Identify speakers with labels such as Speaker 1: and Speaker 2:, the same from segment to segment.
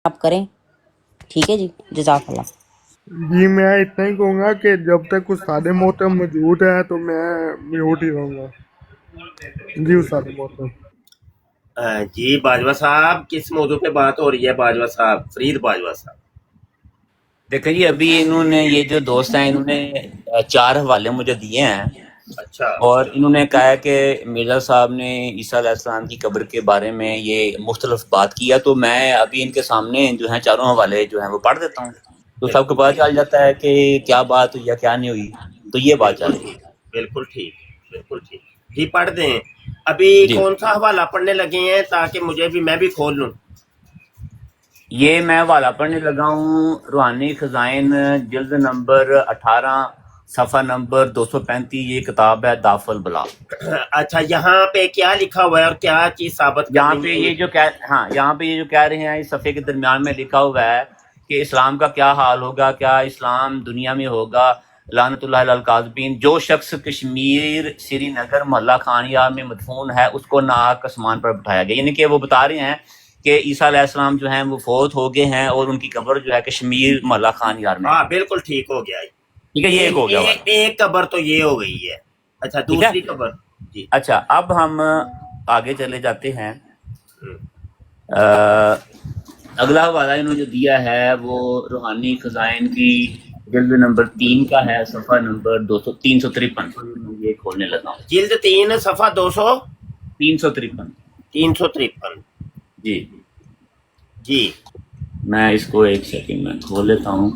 Speaker 1: آپ کریں. ٹھیک ہے جی, جزاک اللہ.
Speaker 2: جی میں اتنا ہی کہوں گا کہ جب تک استاد محترم موجود ہے تو میں میوٹ ہی رہوں گا. جی استاد محترم.
Speaker 3: جی باجوہ صاحب کس موضوع پہ بات ہو رہی ہے؟ باجوہ صاحب, فرید باجوہ صاحب.
Speaker 4: دیکھیں جی, ابھی انہوں نے یہ جو دوست ہیں انہوں نے 4 حوالے مجھے دیے ہیں,
Speaker 3: اچھا
Speaker 4: اور انہوں نے کہا ہے کہ مرزا صاحب نے عیسیٰ علیہ السلام کی قبر کے بارے میں یہ مختلف بات کیا, تو میں ابھی ان کے سامنے جو ہیں 4 حوالے جو ہیں وہ پڑھ دیتا ہوں, تو سب کو
Speaker 3: بالکل
Speaker 4: پتہ
Speaker 3: ٹھیک,
Speaker 4: چل جاتا ہے کہ کیا بات ہوئی یا کیا نہیں ہوئی. تو یہ بات چل
Speaker 3: بالکل
Speaker 4: رہی
Speaker 3: ٹھیک, بالکل ٹھیک, بالکل ٹھیک. جی پڑھ دیں. ابھی
Speaker 4: ہے جی.
Speaker 3: کون سا حوالہ پڑھنے لگے ہیں تاکہ مجھے بھی, میں بھی کھول لوں؟
Speaker 4: یہ میں حوالہ پڑھنے لگا ہوں روحانی خزائن جلد نمبر 18 صفحہ نمبر 235. یہ کتاب ہے داف البلا.
Speaker 3: اچھا, یہاں پہ کیا لکھا ہوا ہے اور کیا چیز ثابت
Speaker 4: یہاں
Speaker 3: کرنی
Speaker 4: پہ
Speaker 3: ہے؟
Speaker 4: یہ جو یہاں پہ یہ جو کہہ رہے ہیں اس صفحے کے درمیان میں لکھا ہوا ہے کہ اسلام کا کیا حال ہوگا, کیا اسلام دنیا میں ہوگا, لعنت اللہ علی الکاذبین. جو شخص کشمیر سری نگر محلہ خانیہ میں مدفون ہے اس کو ناحق آسمان پر بٹھایا گیا. یعنی کہ وہ بتا رہے ہیں کہ عیسیٰ علیہ السلام جو ہیں وہ فوت ہو گئے ہیں اور ان کی قبر جو ہے کشمیر محلہ خان یار میں.
Speaker 3: ہاں بالکل ٹھیک ہو گیا.
Speaker 4: ٹھیک ہے, یہ ایک ہو گیا والا.
Speaker 3: ایک قبر تو یہ ہو گئی ہے. اچھا
Speaker 4: ٹھیک ہے.
Speaker 3: دوسری قبر. جی
Speaker 4: اچھا, اب ہم آگے چلے جاتے ہیں. اگلا حوالہ انہوں نے جو دیا ہے وہ روحانی خزائن کی جلد نمبر 3 کا ہے, صفحہ نمبر 353. یہ کھولنے لگا ہوں.
Speaker 3: جلد 3 صفحہ
Speaker 4: 353.
Speaker 3: 353.
Speaker 4: جی
Speaker 3: جی
Speaker 4: میں اس کو ایک سیکنڈ میں کھول لیتا ہوں.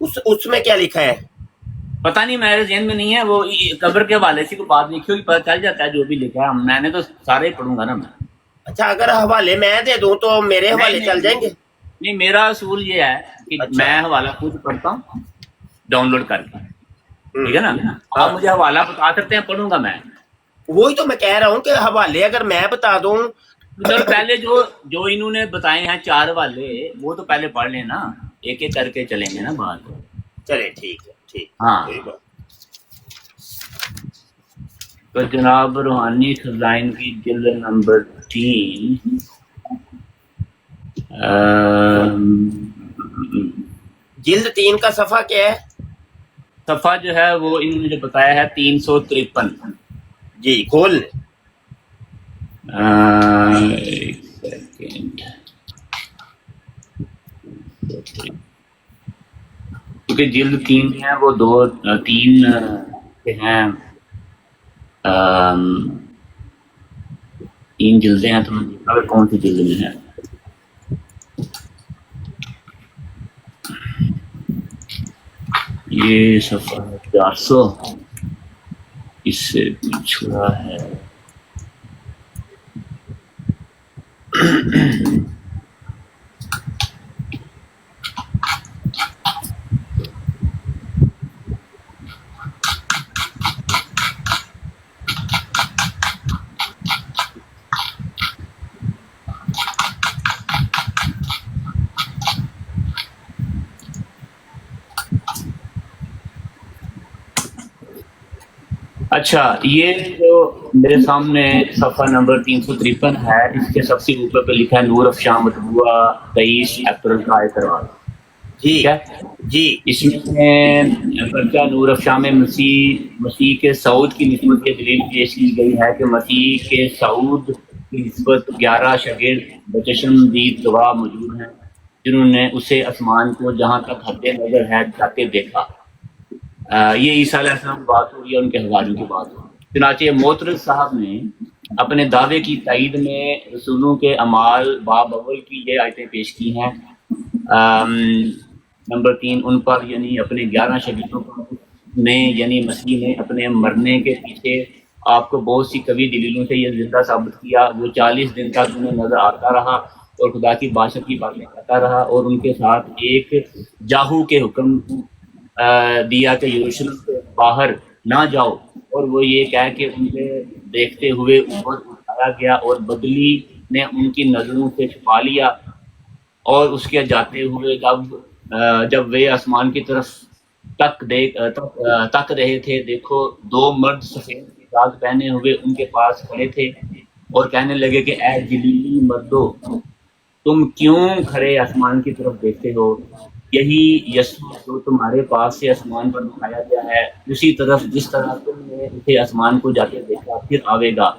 Speaker 3: اس میں کیا لکھا ہے؟
Speaker 4: پتہ نہیں, میرے ذہن میں نہیں ہے. وہ قبر کے حوالے سے کوئی بات لکھی ہوگی, پتہ چل جاتا ہے جو بھی لکھا ہے. میں نے تو سارے ہی پڑھوں گا نا میں.
Speaker 3: اچھا, اگر حوالے میں دے دوں تو میرے حوالے چل جائیں گے؟
Speaker 4: نہیں, میرا اصول یہ ہے کہ
Speaker 3: اچھا.
Speaker 4: میں حوالہ خود پڑھتا ہوں ڈاؤن لوڈ کر کے. ٹھیک ہے نا,
Speaker 3: ہاں
Speaker 4: آپ مجھے حوالہ بتا سکتے ہیں, پڑھوں گا میں.
Speaker 3: وہی تو میں کہہ رہا ہوں کہ حوالے اگر میں بتا دوں.
Speaker 4: چلو پہلے جو انہوں نے بتائے ہیں 4 حوالے وہ تو پہلے پڑھ لیں نا, ایک ایک کر کے چلیں گے نا بات.
Speaker 3: چلے ٹھیک ہے, ٹھیک.
Speaker 4: ہاں,
Speaker 3: کوئی بات.
Speaker 4: تو جناب روحانی خزائن کی جلد نمبر 3
Speaker 3: جلد 3 کا صفحہ کیا ہے؟
Speaker 4: صفحہ جو ہے وہ انہوں نے جو بتایا ہے 353.
Speaker 3: جی کھول لیں.
Speaker 4: ایک سیکنڈ, کیونکہ جلد 3 ہے وہ 3 ہیں, 3 جلدیں ہیں, تو میں دیکھا کہ کون سی جلد میں ہے. یہ صفحہ 400 اس سے پچھڑا ہے. اچھا, یہ جو میرے سامنے صفحہ نمبر 353 ہے, اس کے سب سے اوپر پہ لکھا ہے نور افشاں مطبوعہ 23 اپریل کا اعتراض.
Speaker 3: جی
Speaker 4: ٹھیک ہے,
Speaker 3: جی
Speaker 4: اس میں پرچہ نور افشاں میں مسیح کے صعود کی نسبت یہ دلیل پیش کی گئی ہے کہ مسیح کے صعود کی نسبت 11 شاگرد بچشمدید گواہ موجود ہیں جنہوں نے اسے آسمان کو جہاں تک حد نظر ہے جاتے دیکھا. یہ عیسیٰ علیہ السلام کی بات ہو رہی ہے, ان کے حواریوں کی بات ہو رہی ہے. چنانچہ معترض صاحب نے اپنے دعوے کی تائید میں رسولوں کے اعمال باب اول کی یہ آیتیں پیش کی ہیں. نمبر 3, ان پر یعنی اپنے 11 شاگردوں پر نے یعنی مسیح نے اپنے مرنے کے پیچھے آپ کو بہت سی قوی دلیلوں سے یہ زندہ ثابت کیا. وہ 40 دن تک انہیں نظر آتا رہا اور خدا کی بادشاہت کی باتیں کرتا رہا, اور ان کے ساتھ ایک جاہو کے حکم دیا کہ یروشلم سے باہر نہ جاؤ, اور وہ یہ کہہ کہ ان کے دیکھتے ہوئے اوپر اٹھایا گیا اور بدلی نے ان کی نظروں سے چھپا لیا. اور اس کے جاتے ہوئے جب وہ آسمان کی طرف تک رہے تھے, دیکھو 2 مرد سفید لباس پہنے ہوئے ان کے پاس کھڑے تھے اور کہنے لگے کہ اے جلیلی مردو, تم کیوں کھڑے آسمان کی طرف دیکھتے ہو؟ یہی یسوع جو تمہارے پاس سے آسمان پر دکھایا گیا ہے، اسی طرف جس طرح تم نے اسے آسمان کو جاتے دیکھا پھر آئے گا۔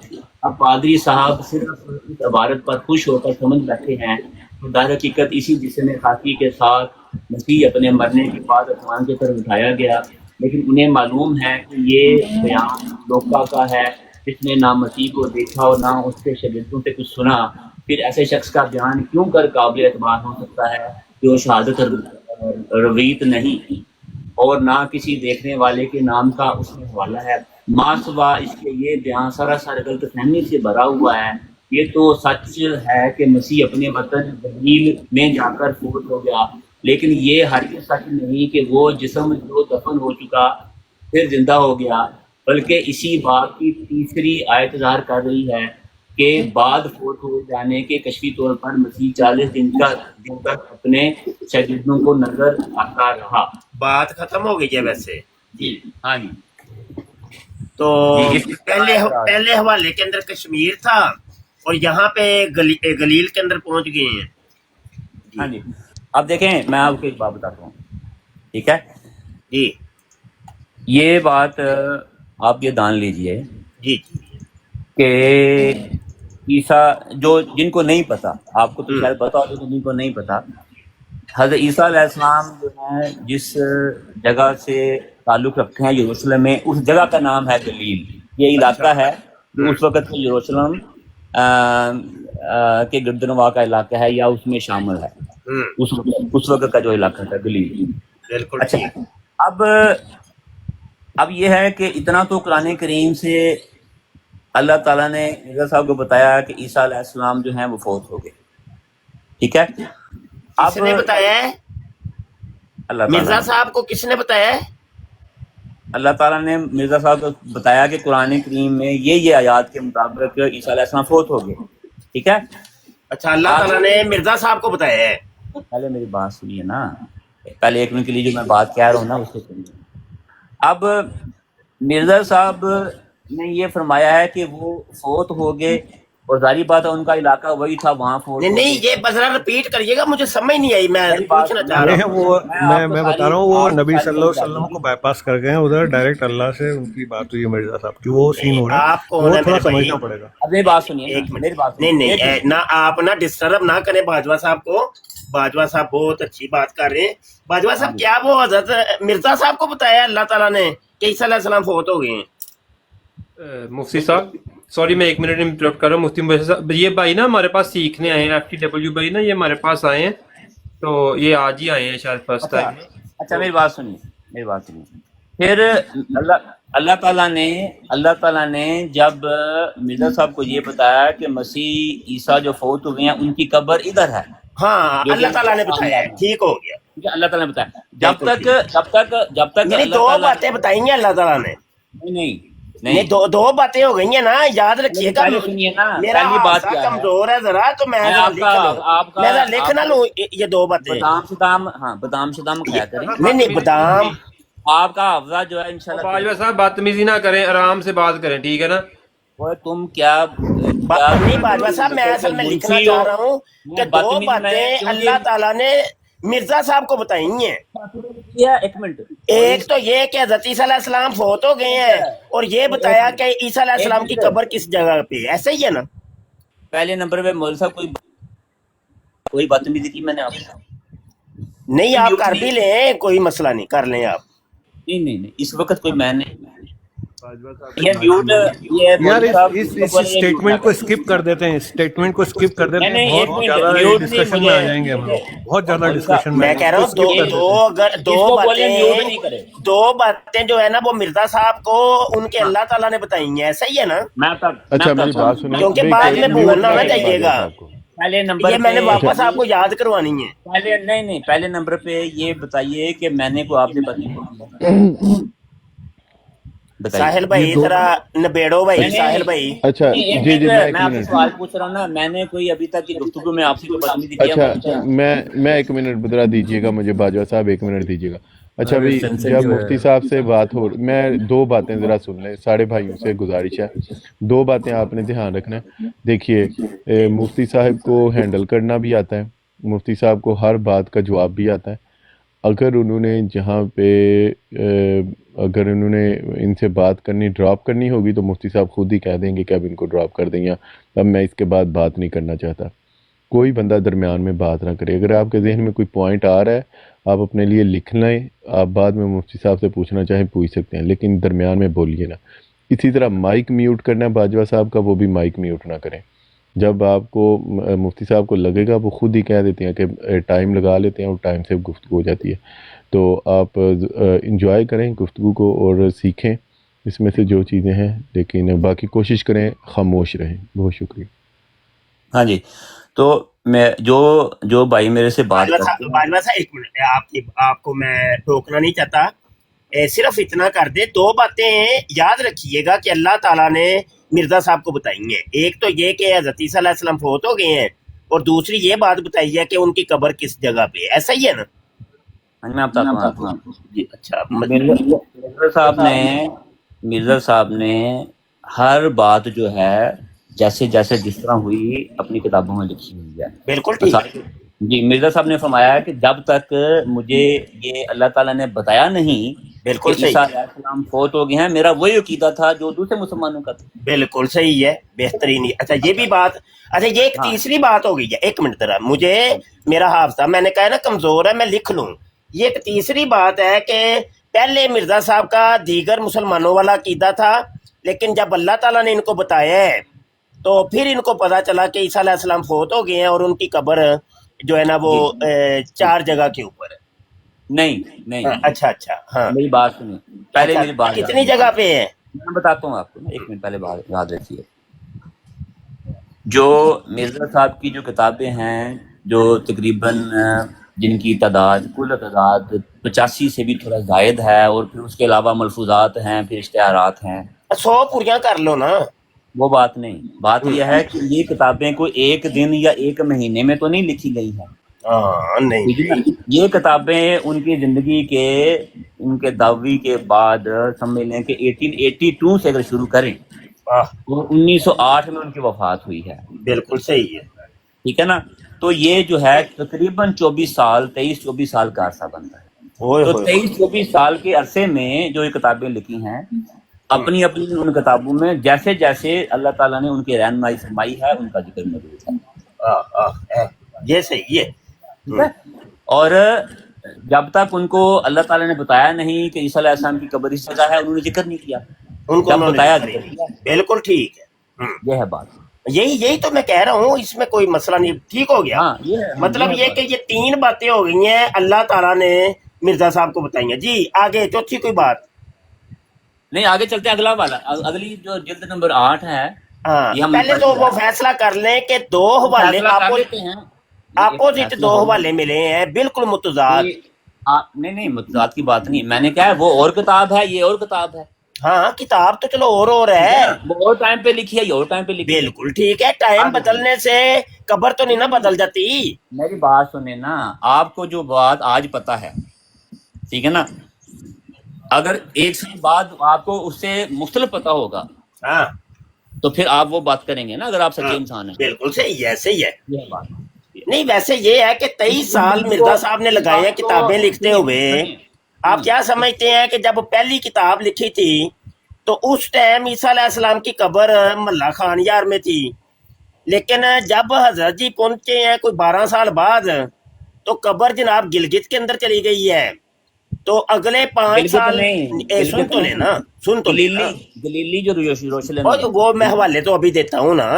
Speaker 4: اب پادری صاحب صرف اس عبارت پر خوش ہو کر سمجھ بیٹھے ہیں کہ در حقیقت اسی جسم خاکی کے ساتھ مسیح اپنے مرنے کے بعد آسمان کی طرف اٹھایا گیا، لیکن انہیں معلوم ہے کہ یہ بیان لوکا کا ہے، جس نے نہ مسیح کو دیکھا اور نہ اس کے شاگردوں سے کچھ سنا۔ پھر ایسے شخص کا بیان کیوں کر قابل اعتبار ہو سکتا ہے جو شہادت رویت نہیں اور نہ کسی دیکھنے والے کے نام کا اس میں حوالہ ہے؟ ماں سوا اس کے یہ بیان سراسر غلط فہمی سے بھرا ہوا ہے۔ یہ تو سچ ہے کہ مسیح اپنے وطن گلیل میں جا کر فوت ہو گیا، لیکن یہ ہرگز سچ نہیں کہ وہ جسم جو دفن ہو چکا پھر زندہ ہو گیا، بلکہ اسی بات کی تیسری آیت ظاہر کر رہی ہے کہ بعد فوت ہو جانے کے کشفی طور پر مسیح 40 دن تک اپنے شاگردوں کو نظر آتا رہا۔
Speaker 3: بات ختم ہو گئی ہے ویسے
Speaker 4: جی ہاں جی،
Speaker 3: تو
Speaker 4: جی،
Speaker 3: پہلے حوالے کے اندر کشمیر تھا اور یہاں پہ گلیل کے اندر پہنچ گئے ہیں۔
Speaker 4: ہاں جی۔ اب دیکھیں میں آپ کو ایک بات بتاتا ہوں، ٹھیک ہے؟
Speaker 3: جی
Speaker 4: یہ بات آپ یہ جان لیجئے
Speaker 3: جی
Speaker 4: کہ عیسیٰ جن کو نہیں پتا، آپ کو تو شاید پتا ہو لیکن جن کو نہیں پتا، حضرت عیسیٰ علیہ السلام جو ہے جس جگہ سے تعلق رکھتے ہیں یروشلم میں، اس جگہ کا نام ہے گلیل۔ یہ علاقہ ہے جو اس وقت کے یروشلم کے گردنواں کا علاقہ ہے یا اس میں شامل ہے، اس وقت کا جو علاقہ تھا گلیل۔
Speaker 3: بالکل
Speaker 4: اچھا، اب یہ ہے کہ اتنا تو قرآن کریم سے اللہ تعالیٰ نے مرزا صاحب کو بتایا کہ عیسیٰ علیہ السلام جو ہیں وہ فوت ہو گئے، ٹھیک ہے؟
Speaker 3: کس نے بتایا ہے؟
Speaker 4: اللہ
Speaker 3: مرزا صاحب کو کس نے بتایا ہے؟
Speaker 4: اللہ تعالیٰ نے مرزا صاحب کو بتایا کہ قرآن کریم میں یہ آیات کے مطابق عیسیٰ علیہ السلام فوت ہو گئے، ٹھیک ہے؟
Speaker 3: اچھا، اللہ تعالیٰ نے مرزا صاحب کو بتایا ہے؟
Speaker 4: پہلے میری بات سنیے نا، پہلے ایک منٹ کے لیے جو میں بات کہہ رہا ہوں نا اس سے سنیے۔ اب مرزا صاحب نے یہ فرمایا ہے کہ وہ فوت ہو گئے، اور ظاہری بات ہے ان کا علاقہ وہی تھا، وہاں فوت ہو گئے۔
Speaker 3: نہیں، یہ ذرا رپیٹ کریے گا، مجھے سمجھ نہیں آئی، میں پوچھنا چاہ رہا ہوں۔
Speaker 5: وہ میں بتا رہا ہوں، وہ نبی صلی اللہ علیہ وسلم کو بائی پاس کر گئے ہیں، ادھر ڈائریکٹ اللہ سے ان کی بات ہوئی ہے مرزا صاحب کی، وہ سین ہو رہا ہے،
Speaker 3: آپ کو
Speaker 5: وہ تھوڑا سمجھنا پڑے گا۔
Speaker 4: اب میری بات سنیے،
Speaker 3: ایک منٹ،
Speaker 4: میری بات
Speaker 3: نہیں نہ آپ نہ ڈسٹرب نہ کریں باجوہ صاحب کو۔ باجوہ صاحب بہت اچھی بات کر رہے ہیں۔ باجوہ صاحب کیا وہ حضرت مرزا صاحب کو بتایا اللہ تعالیٰ نے کہ عیسیٰ علیہ السلام فوت ہو گئے ہیں؟
Speaker 6: مفتی صاحب سوری میں ایک منٹ انٹرپٹ کر رہا ہوں۔ مفتی مبشر صاحب، یہ بھائی نا ہمارے پاس سیکھنے آئے ہیں، FTW بھائی نا، یہ ہمارے پاس آئے ہیں، تو یہ آج ہی آئے ہیں شاید فرسٹ ٹائم۔
Speaker 4: اچھا میری بات سنیے، پھر اللہ تعالیٰ نے جب مرزا صاحب کو یہ بتایا کہ مسیح عیسیٰ جو فوت ہوئے ہیں ان کی قبر ادھر ہے،
Speaker 3: ہاں اللہ تعالیٰ نے بتایا، ٹھیک ہو گیا۔
Speaker 4: اللہ تعالیٰ نے بتایا، جب تک
Speaker 3: یعنی دو باتیں بتائی ہیں اللہ تعالیٰ نے، نہیں دو باتیں ہو گئی ہیں نا، یاد رکھیے گا۔ میرا حافظہ کمزور ہے ذرا، تو میں لکھ نہ لوں یہ دو باتیں۔
Speaker 4: بادام شدام کھایا کریں،
Speaker 3: نہیں بادام،
Speaker 4: آپ کا حافظہ جو ہے انشاءاللہ۔
Speaker 6: باجوہ صاحب بدتمیزی نہ کریں، آرام سے بات کریں، ٹھیک ہے نا؟
Speaker 4: وہ تم کیا
Speaker 3: نہیں باجوہ صاحب، میں اصل میں لکھنا چاہ رہا ہوں کہ دو باتیں اللہ تعالیٰ نے مرزا صاحب کو بتائی ہیں۔
Speaker 4: ایک منٹ،
Speaker 3: ایک تو یہ کہ حضرت عیسیٰ علیہ السلام فوت ہو گئے ہیں، اور یہ بتایا کہ عیسیٰ علیہ السلام کی قبر کس جگہ پہ، ایسے ہی ہے نا؟
Speaker 4: پہلے نمبر پہ مول صاحب کوئی بدتمیزی کی میں نے آپ کو؟
Speaker 3: نہیں، آپ کر بھی لیں، کوئی مسئلہ نہیں، کر لیں آپ۔
Speaker 4: نہیں اس وقت کوئی میں نے
Speaker 5: یار اس اسٹیٹمنٹ کو اسکپ کر دیتے ہیں، اسٹیٹمنٹ کو اسکپ کر دیتے ہیں، بہت زیادہ ڈسکشن میں آ جائیں گے ہم لوگ، بہت زیادہ ڈسکشن میں۔
Speaker 3: میں کہہ رہا ہوں دو باتیں جو ہے نا وہ مرزا صاحب کو ان کے اللہ تعالیٰ نے بتائی ہیں، ایسا ہی ہے نا؟
Speaker 7: اچھا میری بات سنیں،
Speaker 3: کیونکہ بعد میں بھولنا نہ چاہیے گا،
Speaker 4: پہلے نمبر
Speaker 3: یہ میں نے واپس آپ کو یاد کروانی ہے۔
Speaker 4: پہلے نمبر پہ یہ بتائیے کہ میں نے کوئی آپ سے بتائی
Speaker 3: ساحل بھائی ذرا نبیڑو بھائی، ساحل بھائی۔
Speaker 7: اچھا جی
Speaker 4: میں آپ سے سوال پوچھ رہا ہوں نا، میں نے کوئی ابھی تک کی گفتگو میں آپ سے کوئی بدتمیزی کیا؟
Speaker 7: اچھا میں ایک منٹ بدرا دیجیے گا مجھے، باجوہ صاحب ایک منٹ دیجیے گا۔ اچھا بھی جب مفتی صاحب سے بات ہو، میں دو باتیں ذرا سن لیں، سارے بھائیوں سے گزارش ہے، دو باتیں آپ نے دھیان رکھنا ہے۔ دیکھیے مفتی صاحب کو ہینڈل کرنا بھی آتا ہے، مفتی صاحب کو ہر بات کا جواب بھی آتا ہے۔ اگر انہوں نے جہاں پہ اگر انہوں نے ان سے بات کرنی ڈراپ کرنی ہوگی تو مفتی صاحب خود ہی کہہ دیں گے کہ اب ان کو ڈراپ کر دیں، یا اب میں اس کے بعد بات نہیں کرنا چاہتا۔ کوئی بندہ درمیان میں بات نہ کرے۔ اگر آپ کے ذہن میں کوئی پوائنٹ آ رہا ہے آپ اپنے لیے لکھ لیں، آپ بعد میں مفتی صاحب سے پوچھنا چاہیں پوچھ سکتے ہیں، لیکن درمیان میں بولیے نا۔ اسی طرح مائک میوٹ کرنا ہے باجوہ صاحب کا، وہ بھی مائک میوٹ نہ کریں۔ جب آپ کو مفتی صاحب کو لگے گا وہ خود ہی کہہ دیتے ہیں کہ ٹائم لگا لیتے ہیں اور ٹائم سے گفتگو ہو جاتی ہے، تو آپ انجوائے کریں گفتگو کو اور سیکھیں اس میں سے جو چیزیں ہیں، لیکن باقی کوشش کریں خاموش رہیں۔ بہت شکریہ۔
Speaker 1: ہاں جی، تو میں جو بھائی میرے سے بات کرتے ہیں،
Speaker 3: باجوہ صاحب ایک منٹ، آپ کو میں ٹوکنا نہیں چاہتا، صرف اتنا کر دے، دو باتیں یاد رکھیے گا کہ اللہ تعالیٰ نے مرزا صاحب کو بتائی ہیں۔ ایک تو یہ کہ حضرت عیسیٰ علیہ السلام فوت ہو گئے ہیں، اور دوسری یہ بات بتائی ہے کہ ان کی قبر کس جگہ پہ ہے۔ ایسا ہی ہے نا؟
Speaker 1: میں بتاتا ہوں آپ کو۔
Speaker 3: جی اچھا،
Speaker 1: مرزا صاحب نے ہر بات جو ہے جیسے جس طرح ہوئی اپنی کتابوں میں لکھی ہوئی ہے۔
Speaker 3: بالکل ٹھیک ہے
Speaker 1: جی، مرزا صاحب نے فرمایا کہ جب تک مجھے یہ اللہ تعالیٰ نے بتایا نہیں
Speaker 3: بالکل
Speaker 1: کہ
Speaker 3: صحیح،
Speaker 1: عیسیٰ علیہ السلام فوت ہو گئے ہیں، میرا وہی عقیدہ تھا جو دوسرے مسلمانوں کا تھا۔
Speaker 3: بالکل صحیح ہے، بہترین۔ اچھا یہ بھی بات، اچھا یہ ایک تیسری بات ہو گئی ہے، ایک منٹ ذرا، مجھے میرا حافظہ میں نے کہا نا کمزور ہے، میں لکھ لوں۔ یہ ایک تیسری بات ہے کہ پہلے مرزا صاحب کا دیگر مسلمانوں والا عقیدہ تھا، لیکن جب اللہ تعالیٰ نے ان کو بتایا ہے تو پھر ان کو پتا چلا کہ عیسیٰ علیہ السلام فوت ہو گئے ہیں، اور ان کی قبر جو ہے نا وہ 4 جگہ کے اوپر ہے۔
Speaker 1: نہیں
Speaker 3: اچھا ہاں،
Speaker 1: میری بات سنیں پہلے، میری بات
Speaker 3: کتنی جگہ پہ ہے؟
Speaker 1: میں بتاتا ہوں آپ کو نا، ایک منٹ پہلے بات یاد رکھیے۔ جو مرزا صاحب کی جو کتابیں ہیں، جو تقریباً جن کی تعداد کل تعداد 85 سے بھی تھوڑا زائد ہے، اور پھر اس کے علاوہ ملفوظات ہیں، پھر اشتہارات ہیں،
Speaker 3: 100 پوریاں کر لو نا۔
Speaker 1: وہ بات نہیں، بات یہ ہے کہ یہ کتابیں کوئی ایک دن یا ایک مہینے میں تو نہیں لکھی گئی ہیں۔
Speaker 3: ہاں نہیں،
Speaker 1: یہ کتابیں ان کی زندگی کے، ان کے دعوی کے بعد سمجھ لیں کہ 1882 سے اگر شروع کریں تو 1908 میں ان کی وفات ہوئی ہے۔
Speaker 3: بالکل صحیح ہے۔
Speaker 1: ٹھیک ہے نا؟ تو یہ جو ہے تقریباً 23-24 سال کا عرصہ بنتا ہے۔ تو 23-24 سال کے عرصے میں جو یہ کتابیں لکھی ہیں، اپنی ان کتابوں میں جیسے جیسے اللہ تعالیٰ نے ان کی رہنمائی فرمائی ہے ان کا ذکر موجود ہے۔
Speaker 3: یہ صحیح ہے۔
Speaker 1: ٹھیک ہے؟ اور جب تک ان کو اللہ تعالیٰ نے بتایا نہیں کہ عیسیٰ علیہ السلام کی قبر اس جگہ ہے، انہوں نے ذکر نہیں کیا۔
Speaker 3: ان کو
Speaker 1: جب بتایا ذکر کیا۔
Speaker 3: بالکل ٹھیک ہے،
Speaker 1: یہ ہے بات۔
Speaker 3: یہی تو میں کہہ رہا ہوں، اس میں کوئی مسئلہ نہیں، ٹھیک ہو گیا۔ مطلب یہ کہ یہ 3 باتیں ہو گئی ہیں اللہ تعالیٰ نے مرزا صاحب کو بتائی ہیں۔ جی آگے چوتھی کوئی بات
Speaker 1: نہیں، آگے چلتے ہیں اگلا والا، اگلی جو جلد نمبر 8 ہے۔
Speaker 3: ہاں، پہلے تو وہ فیصلہ کر لیں کہ 2 حوالے اپوزٹ 2 حوالے ملے ہیں، بالکل متضاد۔
Speaker 1: نہیں متضاد کی بات نہیں، میں نے کہا ہے وہ اور کتاب ہے، یہ اور کتاب ہے۔
Speaker 3: ہاں کتاب تو چلو اور ہے،
Speaker 1: وہ اور ٹائم پہ لکھی ہے، یہ اور ٹائم پہ لکھی ہے۔
Speaker 3: بالکل ٹھیک ہے، ٹائم بدلنے سے قبر تو نہیں نا بدل جاتی۔
Speaker 1: میری بات سنیں نا، آپ کو جو بات آج پتا ہے، ٹھیک ہے نا، اگر 1 سال بعد آپ کو اس سے مختلف پتا ہوگا
Speaker 3: ہاں
Speaker 1: تو پھر آپ وہ بات کریں گے نا، اگر آپ سچے انسان ہیں۔
Speaker 3: بالکل صحیح ہے، صحیح ہے۔
Speaker 1: یہ بات
Speaker 3: نہیں ویسے یہ ہے کہ 23 سال مرزا صاحب نے لگائے ہیں کتابیں لکھتے ہوئے۔ آپ کیا سمجھتے ہیں کہ جب پہلی کتاب لکھی تھی تو اس ٹائم عیسیٰ علیہ السلام کی قبر محلہ خان یار میں تھی، لیکن جب حضرت جی پہنچے ہیں کوئی 12 سال بعد تو قبر جناب گلگت کے اندر چلی گئی ہے۔ تو اگلے 5 سال سن تو لینا، سن تو لینا،
Speaker 1: گلیلی جو روشن،
Speaker 3: وہ میں حوالے تو ابھی دیتا ہوں نا،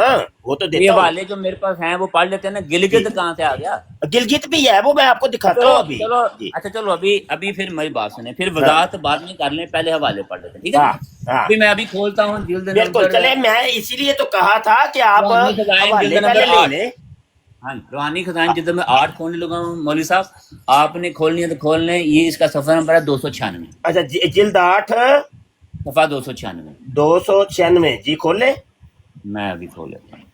Speaker 3: وہ تو
Speaker 1: یہ
Speaker 3: دیتا ہوں۔
Speaker 1: حوالے جو میرے پاس ہیں وہ پڑھ لیتے ہیں نا۔ گلگت کہاں سے آ گیا؟
Speaker 3: گلگت بھی ہے، وہ میں آپ کو دکھاتا ہوں ابھی۔
Speaker 1: چلو اچھا، چلو ابھی پھر میری بات سنیں، پھر وضاحت بعد میں کر لیں، پہلے حوالے پڑھ لیتے ہیں، ٹھیک ہے؟ ابھی میں ابھی کھولتا ہوں جلد نمبر،
Speaker 3: بالکل چلے، میں اسی لیے تو کہا تھا کہ آپ حوالے پہلے لے لیں۔
Speaker 1: ہاں، روحانی خزائن جلد میں 8 کھولنے لگا ہوں مولوی صاحب، آپ نے کھولنی ہے تو کھول لیں۔ یہ اس کا صفحہ نمبر ہے 296۔
Speaker 3: اچھا جلد 8
Speaker 1: صفحہ 296۔
Speaker 3: 296 جی کھول لیں،
Speaker 1: میں ابھی کھول لیتا ہوں۔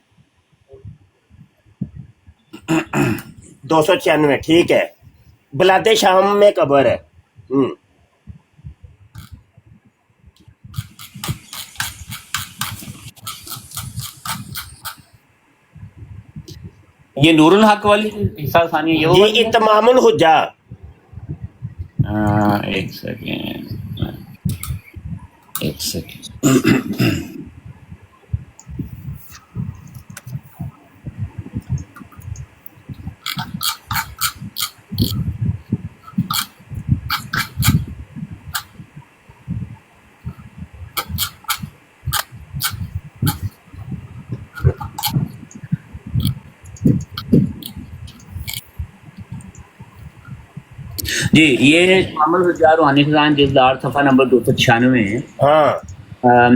Speaker 3: 296 ٹھیک ہے۔ بلاد شام میں قبر ہے۔
Speaker 1: یہ نورل حق والی حصہ ثانیہ یہ ہوگا؟
Speaker 3: یہ اتمام الحجہ.
Speaker 1: ایک سیکنڈ. جی یہ محمد حجہ روحانی خزان جلد 8 صفحہ نمبر 296 ہے.
Speaker 3: ہاں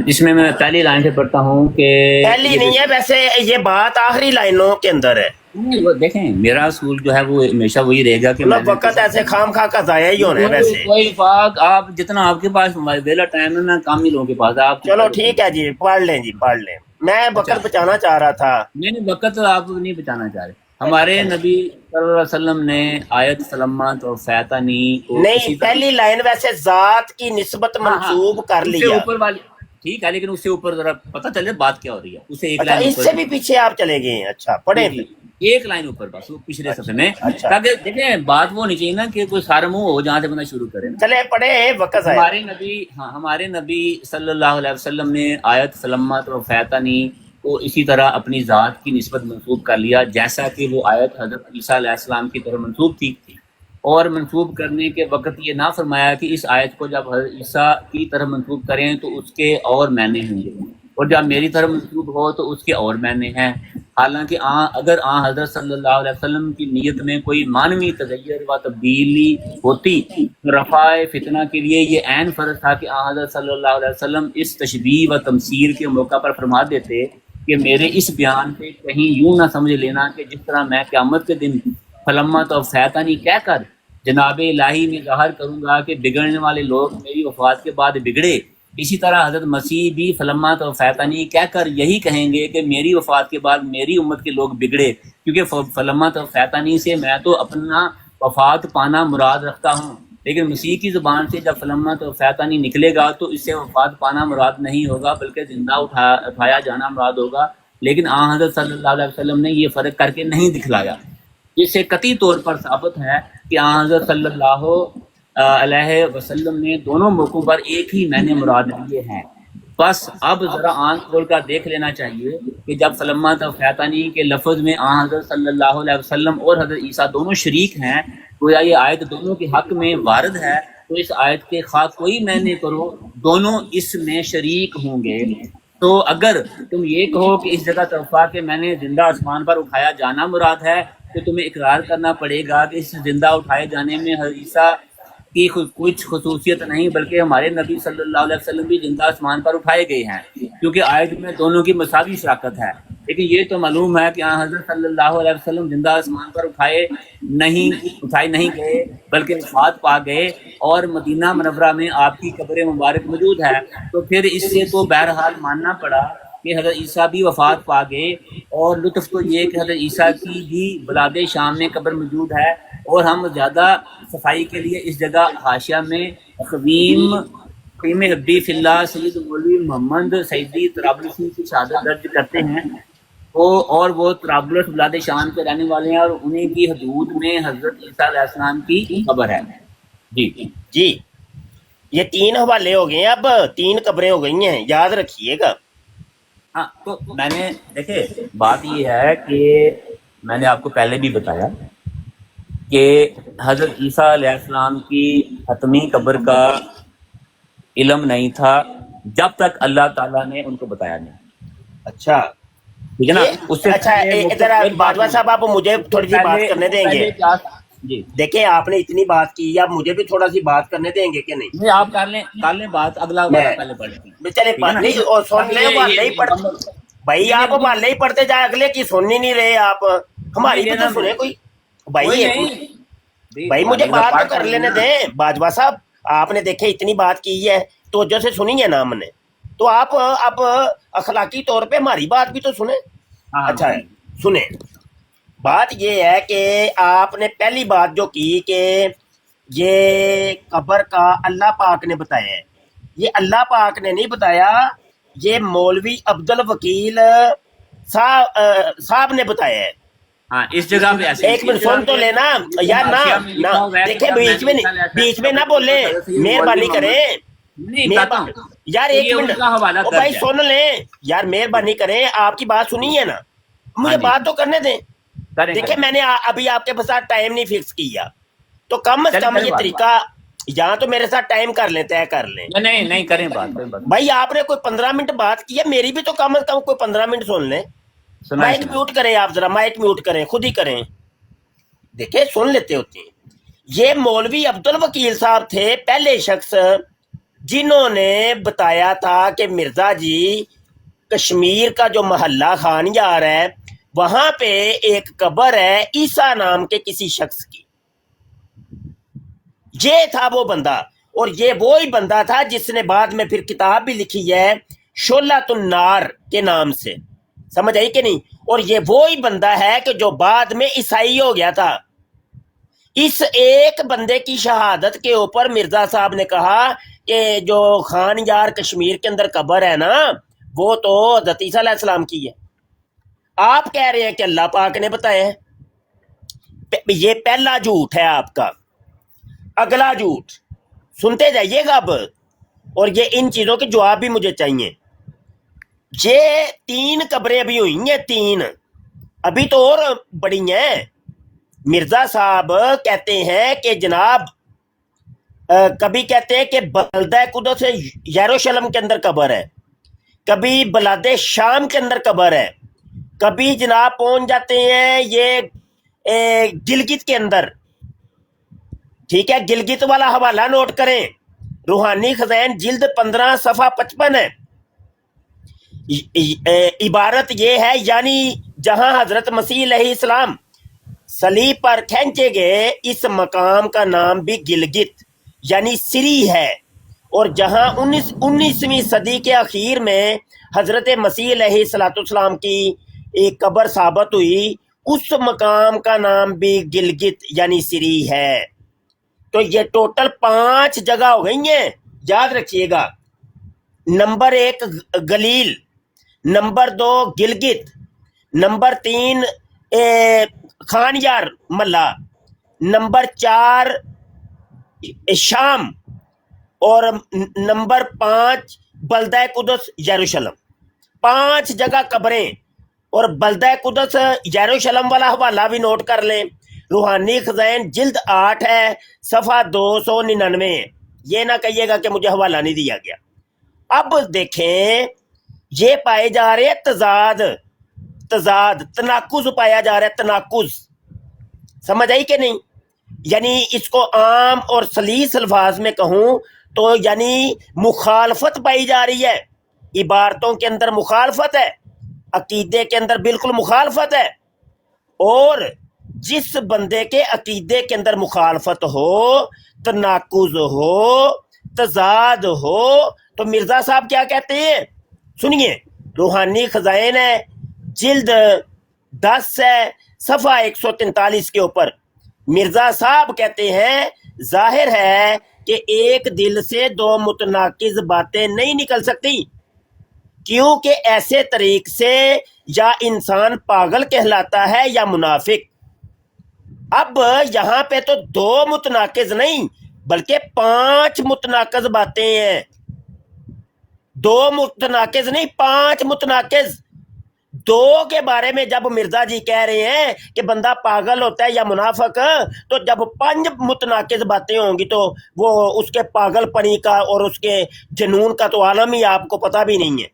Speaker 1: اس میں پہلی لائن سے پڑھتا ہوں کہ
Speaker 3: پہلی نہیں ہے ویسے، یہ بات آخری لائنوں کے اندر ہے.
Speaker 1: وہ دیکھیں میرا اصول جو ہے وہ ہمیشہ وہی رہے گا کہ
Speaker 3: مطلب وقت ایسے خام خواہ کا ضائع ہی ہونا ہے ویسے.
Speaker 1: کوئی فاق آپ جتنا آپ کے پاس ویلا ٹائم ہے نا کام ہی لوگوں کے پاس آپ.
Speaker 3: چلو ٹھیک ہے جی، پڑھ لیں جی، پڑھ لیں. میں وقت بچانا چاہ رہا تھا.
Speaker 1: نہیں وقت آپ نہیں بچانا چاہ رہے. ہمارے نبی صلی اللہ علیہ وسلم نے آیت سلمت اور فیتانی
Speaker 3: نہیں، پہلی لائن ویسے ذات کی نسبت منسوب کر لیا.
Speaker 1: اوپر والی ٹھیک ہے، لیکن اس سے اوپر ذرا پتہ چلے بات کیا ہو رہی ہے. اسے ایک
Speaker 3: اچھا
Speaker 1: لائن
Speaker 3: اس سے بھی پیچھے آپ چلے گئے ہیں. اچھا پڑھیں بھی
Speaker 1: ایک لائن اوپر بس وہ پچھلے صفحے میں، تاکہ دیکھیں بات وہ نہیں چاہیے نا کہ کوئی سارا منہ ہو جہاں سے بندہ شروع کرے.
Speaker 3: چلے پڑھے وقت ہے.
Speaker 1: ہمارے نبی صلی اللہ علیہ وسلم نے آیت سلمت اور فیتانی کو اسی طرح اپنی ذات کی نسبت منسوب کر لیا جیسا کہ وہ آیت حضرت عیسیٰ علیہ السلام کی طرف منسوب تھی. اور منسوب کرنے کے وقت یہ نہ فرمایا کہ اس آیت کو جب حضرت عیسیٰ کی طرف منسوب کریں تو اس کے اور معنی ہوں گے، اور جب میری طرف منسوب ہو تو اس کے اور معنی ہیں. حالانکہ اگر حضرت صلی اللہ علیہ وسلم کی نیت میں کوئی معنوی تغیر و تبدیلی ہوتی تو رفع فتنہ کے لیے یہ عین فرض تھا کہ حضرت صلی اللہ علیہ وسلم اس تشبیہ و تمثیل کے موقع پر فرما دیتے کہ میرے اس بیان پہ کہیں یوں نہ سمجھ لینا کہ جس طرح میں قیامت کے دن فلمت اور فیتانی کہہ کر جناب الہی میں ظاہر کروں گا کہ بگڑنے والے لوگ میری وفات کے بعد بگڑے، اسی طرح حضرت مسیح بھی فلمت اور فیتانی کہہ کر یہی کہیں گے کہ میری وفات کے بعد میری امت کے لوگ بگڑے، کیونکہ فلمت اور فیتانی سے میں تو اپنا وفات پانا مراد رکھتا ہوں. لیکن مسیح کی زبان سے جب فلمت اور فیتانی نکلے گا تو اس سے وفات پانا مراد نہیں ہوگا بلکہ زندہ اٹھایا جانا مراد ہوگا. لیکن حضرت صلی اللہ علیہ وسلم نے یہ فرق کر کے نہیں دکھلایا. اس سے قطعی طور پر ثابت ہے کہ حضرت صلی اللہ علیہ وسلم نے دونوں موقعوں پر ایک ہی معنی مراد لیے ہیں. بس اب ذرا آنکھ کھول کر دیکھ لینا چاہیے کہ جب فلمت اور فیتانی کے لفظ میں حضرت صلی اللہ علیہ وسلم اور حضرت عیسیٰ دونوں شریک ہیں، گویا یہ آیت دونوں کے حق میں وارد ہے، تو اس آیت کے خواہ کوئی معنی کرو دونوں اس میں شریک ہوں گے. تو اگر تم یہ کہو کہ اس جگہ توفیٰ کہ میں نے زندہ آسمان پر اٹھایا جانا مراد ہے تو تمہیں اقرار کرنا پڑے گا کہ اس زندہ اٹھائے جانے میں حضرت عیسیٰ کی کچھ خصوصیت نہیں بلکہ ہمارے نبی صلی اللہ علیہ وسلم بھی زندہ آسمان پر اٹھائے گئے ہیں، کیونکہ آیت میں دونوں کی مساوی شراکت ہے. لیکن یہ تو معلوم ہے کہ حضرت صلی اللہ علیہ وسلم زندہ آسمان پر اٹھائے نہیں گئے بلکہ وفات پا گئے اور مدینہ منورہ میں آپ کی قبر مبارک موجود ہے. تو پھر اس سے تو بہرحال ماننا پڑا کہ حضرت عیسیٰ بھی وفات پا گئے. اور لطف تو یہ کہ حضرت عیسیٰ کی بھی بلاد شام میں قبر موجود ہے. اور ہم زیادہ صفائی کے لیے اس جگہ حاشیہ میں قیم حبی فی اللہ سید مولوی محمد سعیدی طرابلسی کی شہادت درج کرتے ہیں. وہ طرابلس بلاد شام کے رہنے والے ہیں اور انہیں کی حدود میں حضرت عیسیٰ علیہ السلام کی قبر ہے. جی
Speaker 3: یہ 3 حوالے ہو گئے، اب 3 قبریں ہو گئی ہیں، یاد رکھیے گا.
Speaker 1: ہاں تو میں نے دیکھے بات یہ ہے کہ میں نے آپ کو پہلے بھی بتایا کہ حضرت عیسیٰ علیہ السلام کی حتمی قبر کا علم نہیں تھا جب تک اللہ تعالیٰ نے ان کو بتایا نہیں.
Speaker 3: اچھا
Speaker 1: ٹھیک ہے نا. اس سے
Speaker 3: اچھا ادھر باجوہ صاحب آپ مجھے تھوڑی سی بات کرنے دیں گے؟
Speaker 1: جی
Speaker 3: دیکھیں آپ نے اتنی بات کی، آپ مجھے بھی تھوڑا سی بات کرنے دیں گے کہ نہیں؟
Speaker 1: آپ کر لیں بات، اگلا پہلے پڑھ لیں.
Speaker 3: چلے نہیں اور سن لیں، والے ہی پڑھتے بھائی، آپ والے ہی پڑھتے جائے، اگلے کی سن ہی نہیں رہے آپ. ہماری بھی تو سنیں کوئی بھائی مجھے بات تو کر لینے دیں. باجوہ صاحب آپ نے دیکھے اتنی بات کی ہے تو جو سے سنی ہے نا ہم نے، تو آپ اب اخلاقی طور پہ ہماری بات بھی تو سنیں. اچھا سنیں، بات یہ ہے کہ آپ نے پہلی بات جو کی کہ یہ قبر کا اللہ پاک نے بتایا ہے، یہ اللہ پاک نے نہیں بتایا، یہ مولوی عبد الوکیل صاحب نے بتایا ہے۔
Speaker 1: ہاں اس جگہ پہ ایسے
Speaker 3: ایک منٹ سن تو لینا یار، نہ دیکھیں بیچ میں نہ بولیں، مہربانی کریں یار، ایک منٹ بھائی سن لیں یار، مہربانی کریں، آپ کی بات سنی ہے نا، مجھے بات تو کرنے دیں۔ دیکھیں میں نے ابھی آپ کے ساتھ ٹائم نہیں فکس کیا، تو کم از کم یہ طریقہ یہاں تو میرے ساتھ ٹائم کر لیں، طے کر لیں۔
Speaker 1: نہیں کریں بات
Speaker 3: بھائی آپ نے کوئی 15 منٹ بات کی ہے، میری بھی تو کم از کم کوئی 15 منٹ سن لیں۔ مائک میوٹ کریں، آپ ذرا مائک میوٹ کریں، خود ہی کریں، دیکھیں سن لیتے ہوتے ہیں۔ یہ مولوی عبد الوکیل صاحب تھے پہلے شخص جنہوں نے بتایا تھا کہ مرزا جی کشمیر کا جو محلہ خان یار ہے وہاں پہ ایک قبر ہے عیسیٰ نام کے کسی شخص کی، یہ تھا وہ بندہ، اور یہ وہی بندہ تھا جس نے بعد میں پھر کتاب بھی لکھی ہے شعلۃ النار کے نام سے، سمجھ آئی کہ نہیں؟ اور یہ وہی بندہ ہے کہ جو بعد میں عیسائی ہو گیا تھا۔ اس ایک بندے کی شہادت کے اوپر مرزا صاحب نے کہا کہ جو خان یار کشمیر کے اندر قبر ہے نا وہ تو حضرت عیسیٰ علیہ السلام کی ہے۔ آپ کہہ رہے ہیں کہ اللہ پاک نے بتایا ہے، یہ پہلا جھوٹ ہے آپ کا۔ اگلا جھوٹ سنتے جائیے گا اب، اور یہ ان چیزوں کے جواب بھی مجھے چاہیے۔ یہ 3 قبریں ابھی ہوئی ہیں، 3 ابھی تو اور بڑی ہیں۔ مرزا صاحب کہتے ہیں کہ جناب کبھی کہتے ہیں کہ بلدہ قدس یروشلم کے اندر قبر ہے، کبھی بلاد شام کے اندر قبر ہے، کبھی جناب پہنچ جاتے ہیں یہ گلگت کے اندر، ٹھیک ہے؟ گلگت والا حوالہ نوٹ کریں، روحانی خزائن جلد 15 صفحہ 55 ہے۔ عبارت یہ ہے، یعنی جہاں حضرت مسیح علیہ السلام صلیب پر کھینچے گئے اس مقام کا نام بھی گلگت یعنی سری ہے، اور جہاں 19ویں صدی کے اخیر میں حضرت مسیح علیہ السلام کی ایک قبر ثابت ہوئی اس مقام کا نام بھی گلگت یعنی سری ہے۔ تو یہ ٹوٹل 5 جگہ ہو گئی ہیں، یاد رکھیے گا۔ نمبر 1 گلیل، نمبر 2 گلگت، نمبر 3 خان یار ملا، نمبر 4 شام، اور نمبر 5 بلدہ قدس یروشلم۔ 5 جگہ قبریں، اور بلدہ قدس یروشلم والا حوالہ بھی نوٹ کر لیں، روحانی خزائن جلد 8 ہے، صفحہ 299 ہے۔ یہ نہ کہیے گا کہ مجھے حوالہ نہیں دیا گیا۔ اب دیکھیں یہ پائے جا رہے ہیں تناقض پایا جا رہا ہے، تناقض، سمجھ آئی کہ نہیں؟ یعنی اس کو عام اور سلیس الفاظ میں کہوں تو یعنی مخالفت پائی جا رہی ہے، عبارتوں کے اندر مخالفت ہے، عقیدے کے اندر بالکل مخالفت ہے، اور جس بندے کے عقیدے کے اندر مخالفت ہو، تناقض ہو، تضاد ہو، تو مرزا صاحب کیا کہتے ہیں سنیے، روحانی خزائن ہے، جلد 10 ہے، صفحہ 143 کے اوپر مرزا صاحب کہتے ہیں ظاہر ہے کہ ایک دل سے 2 متناقض باتیں نہیں نکل سکتی، کیونکہ ایسے طریق سے یا انسان پاگل کہلاتا ہے یا منافق۔ اب یہاں پہ تو 2 متناقض نہیں بلکہ 5 متناقض باتیں ہیں، 2 متناقض نہیں 5 متناقض۔ 2 کے بارے میں جب مرزا جی کہہ رہے ہیں کہ بندہ پاگل ہوتا ہے یا منافق، تو جب 5 متناقض باتیں ہوں گی تو وہ اس کے پاگل پنی کا اور اس کے جنون کا تو عالم ہی آپ کو پتہ بھی نہیں ہے۔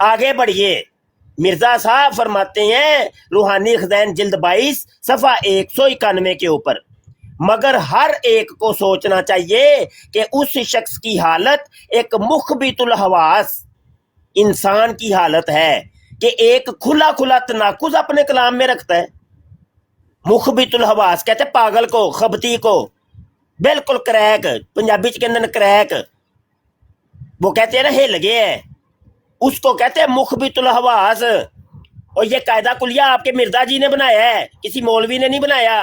Speaker 3: آگے بڑھیے، مرزا صاحب فرماتے ہیں روحانی خزائن جلد 22 صفحہ 191 کے اوپر، مگر ہر ایک کو سوچنا چاہیے کہ اس شخص کی حالت ایک مخبت الحواس انسان کی حالت ہے کہ ایک کھلا کھلا تناقض اپنے کلام میں رکھتا ہے۔ مخبت الحواس کہتے ہیں پاگل کو، خبتی کو، بالکل کریک، پنجابی کے اندر کریک، وہ کہتے ہیں نا ہل گئے ہے، اس کو کہتے ہیں مخبت الحواس۔ اور یہ قاعدہ کلیہ آپ کے مرزا جی نے بنایا ہے، کسی مولوی نے نہیں بنایا۔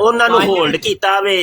Speaker 3: ਉਹਨਾਂ ਨੂੰ ਹੋਲਡ ਕੀਤਾ ਵੇ